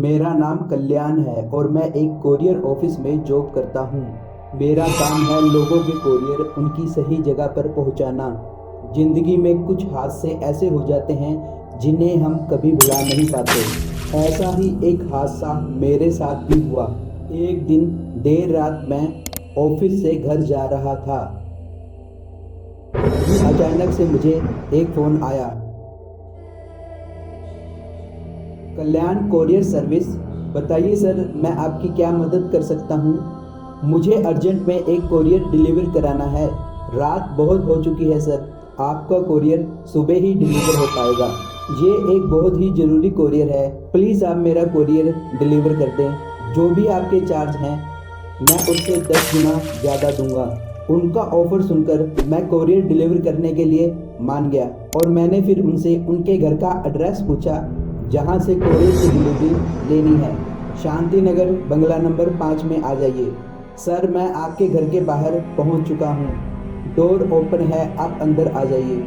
मेरा नाम कल्याण है और मैं एक कोरियर ऑफिस में जॉब करता हूँ। मेरा काम है लोगों के कोरियर उनकी सही जगह पर पहुँचाना। जिंदगी में कुछ हादसे ऐसे हो जाते हैं जिन्हें हम कभी भुला नहीं पाते। ऐसा ही एक हादसा मेरे साथ भी हुआ। एक दिन देर रात मैं ऑफिस से घर जा रहा था। अचानक से मुझे एक फ़ोन आया। कल्याण कोरियर सर्विस। बताइए सर, मैं आपकी क्या मदद कर सकता हूँ? मुझे अर्जेंट में एक कोरियर डिलीवर कराना है। रात बहुत हो चुकी है सर, आपका कोरियर सुबह ही डिलीवर हो पाएगा। ये एक बहुत ही ज़रूरी कोरियर है, प्लीज़ आप मेरा कोरियर डिलीवर कर दें। जो भी आपके चार्ज हैं मैं उससे 10 गुना ज़्यादा दूंगा। उनका ऑफ़र सुनकर मैं कोरियर डिलीवर करने के लिए मान गया और मैंने फिर उनसे उनके घर का एड्रेस पूछा जहां से कोरियर की डिलीवरी लेनी है। शांति नगर बंगला नंबर 5 में आ जाइए। सर, मैं आपके घर के बाहर पहुंच चुका हूं। डोर ओपन है, आप अंदर आ जाइए।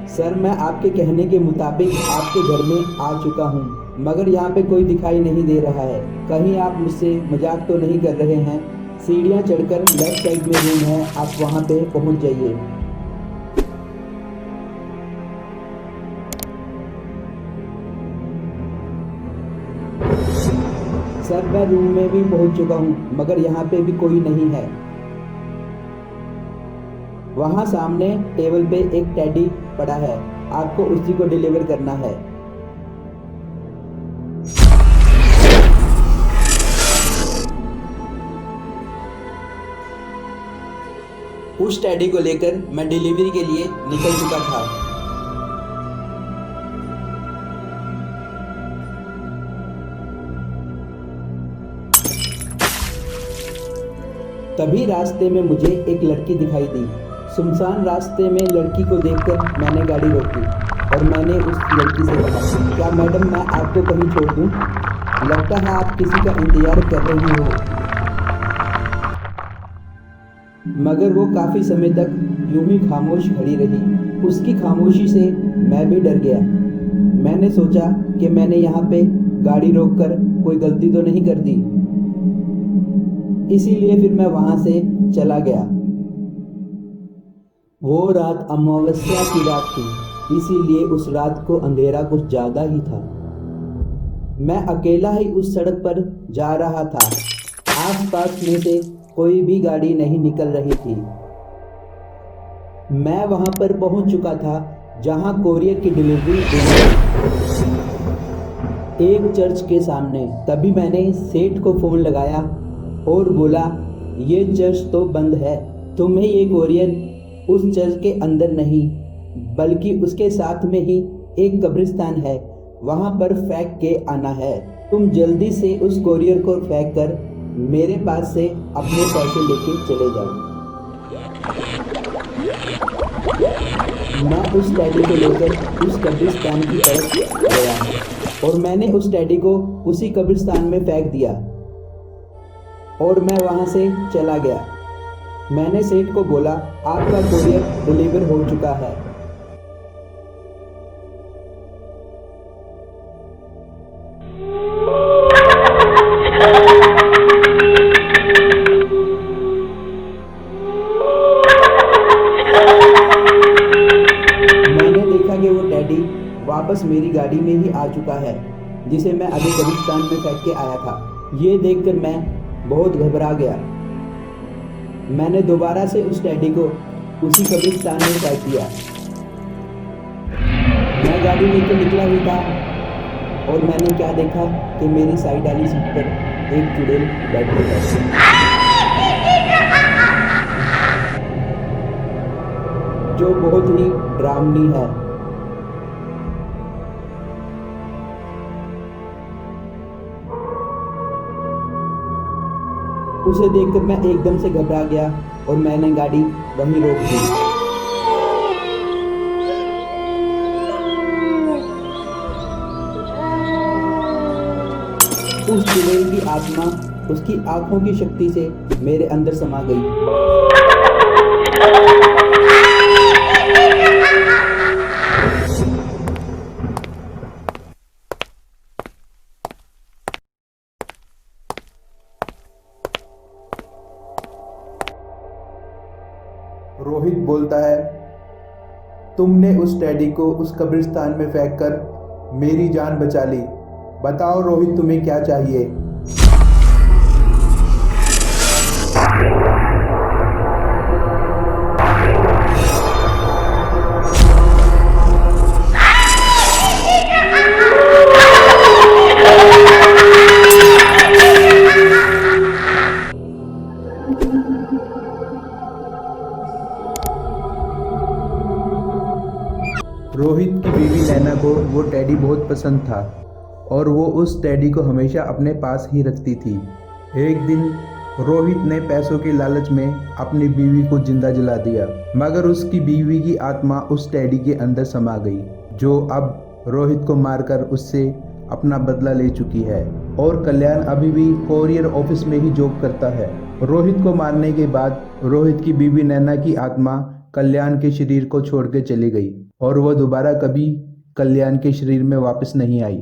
सर, मैं आपके कहने के मुताबिक आपके घर में आ चुका हूं, मगर यहाँ पे कोई दिखाई नहीं दे रहा है। कहीं आप मुझसे मजाक तो नहीं कर रहे हैं? सीढ़ियाँ चढ़कर लेफ्ट साइड में रूम है, आप वहाँ पे पहुँच जाइए। सर, मैं रूम में भी पहुंच चुका हूं, मगर यहाँ पे भी कोई नहीं है। वहाँ सामने टेबल पे एक टेडी पड़ा है, आपको उसी को डिलीवर करना है। उस टेडी को लेकर मैं डिलीवरी के लिए निकल चुका था। तभी रास्ते में मुझे एक लड़की दिखाई दी। सुनसान रास्ते में लड़की को देखकर मैंने गाड़ी रोकी और मैंने उस लड़की से कहा, क्या मैडम मैं आपको कहीं छोड़ दूं? लगता है आप किसी का इंतजार कर रही हो। मगर वो काफ़ी समय तक यूं ही खामोश खड़ी रही। उसकी खामोशी से मैं भी डर गया। मैंने सोचा कि मैंने यहाँ पे गाड़ी रोककर कोई गलती तो नहीं कर दी, इसीलिए फिर मैं वहां से चला गया। वो रात अमावस्या की रात थी, इसीलिए उस रात को अंधेरा कुछ ज़्यादा ही था। मैं अकेला ही उस सड़क पर जा रहा था। आसपास में से कोई भी गाड़ी नहीं निकल रही थी। मैं वहां पर पहुंच चुका था जहां कोरियर की डिलीवरी देनी, एक चर्च के सामने। तभी मैंने सेठ को फ़ोन लगाया और बोला, ये चर्च तो बंद है, तुम्हें ये कोरियर उस चर्च के अंदर नहीं बल्कि उसके साथ में ही एक कब्रिस्तान है, वहाँ पर फेंक के आना है। तुम जल्दी से उस कोरियर को फेंक कर मेरे पास से अपने पैसे लेके चले जाओ। मैं उस टैडी को लेकर उस कब्रिस्तान की तरफ गया और मैंने उस टैडी को उसी कब्रिस्तान में फेंक दिया और मैं वहां से चला गया। मैंने सेठ को बोला, आपका कोरियर डिलीवर हो चुका है। मैंने देखा कि वो टैडी वापस मेरी गाड़ी में ही आ चुका है, जिसे मैं अभी कब्रिस्तान में फेंक के आया था। ये देखकर मैं बहुत घबरा गया। मैंने दोबारा से उस टैडी को उसी कब्रिस्तान में फेंक दिया। मैं गाड़ी लेकर निकला ही था और मैंने क्या देखा कि मेरी साइड वाली सीट पर एक चुड़ैल बैठी है, जो बहुत ही डरावनी है। उसे देखकर मैं एकदम से घबरा गया और मैंने गाड़ी वहीं रोक दी। उस चुड़ैल की आत्मा उसकी आंखों की शक्ति से मेरे अंदर समा गई। रोहित बोलता है, तुमने उस टेडी को उस कब्रिस्तान में फेंक कर मेरी जान बचा ली। बताओ रोहित, तुम्हें क्या चाहिए? रोहित की बीवी नैना को वो टेडी बहुत पसंद था और वो उस टेडी को हमेशा अपने पास ही रखती थी। एक दिन रोहित ने पैसों के लालच में अपनी बीवी को जिंदा जला दिया, मगर उसकी बीवी की आत्मा उस टेडी के अंदर समा गई, जो अब रोहित को मारकर उससे अपना बदला ले चुकी है। और कल्याण अभी भी कोरियर ऑफिस में ही जॉब करता है। रोहित को मारने के बाद रोहित की बीवी नैना की आत्मा कल्याण के शरीर को छोड़ के चली गई और वह दोबारा कभी कल्याण के शरीर में वापस नहीं आई।